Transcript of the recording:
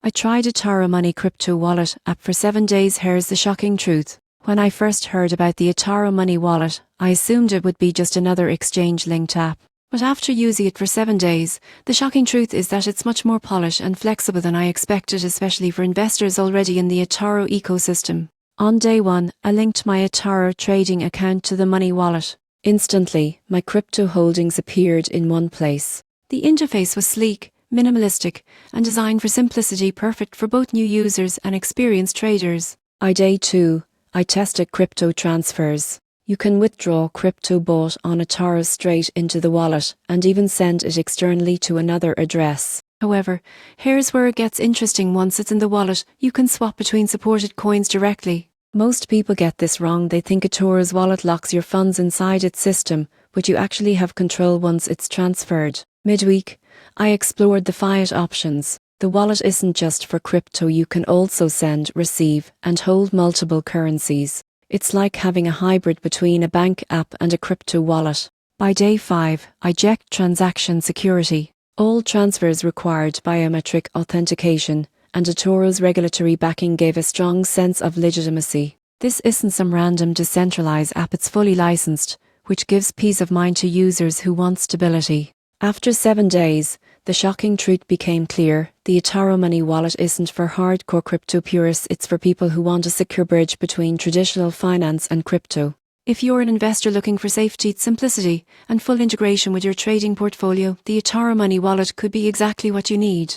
I tried eToro Money crypto wallet app for 7 days. Here's the shocking truth. When I first heard about the eToro Money wallet, I assumed it would be just another exchange-linked app. But after using it for 7 days, the shocking truth is that it's much more polished and flexible than I expected, especially for investors already in the eToro ecosystem. On day 1, I linked my eToro trading account to the Money wallet. Instantly, my crypto holdings appeared in one place. The interface was sleek, minimalistic, and designed for simplicity, perfect for both new users and experienced traders. On day 2, I tested crypto transfers. You can withdraw crypto bought on eToro straight into the wallet and even send it externally to another address. However, here's where it gets interesting. Once it's in the wallet, you can swap between supported coins directly. Most people get this wrong. They think eToro's wallet locks your funds inside its system, but you actually have control once it's transferred. Midweek, I explored the fiat options. The wallet isn't just for crypto. You can also send, receive, and hold multiple currencies. It's like having a hybrid between a bank app and a crypto wallet. By day 5, I checked transaction security. All transfers required biometric authentication, and eToro's regulatory backing gave a strong sense of legitimacy. This isn't some random decentralized app. It's fully licensed, which gives peace of mind to users who want stability. After 7 days, the shocking truth became clear. The eToro Money wallet isn't for hardcore crypto purists. It's for people who want a secure bridge between traditional finance and crypto. If you're an investor looking for safety, simplicity, and full integration with your trading portfolio, the eToro Money wallet could be exactly what you need.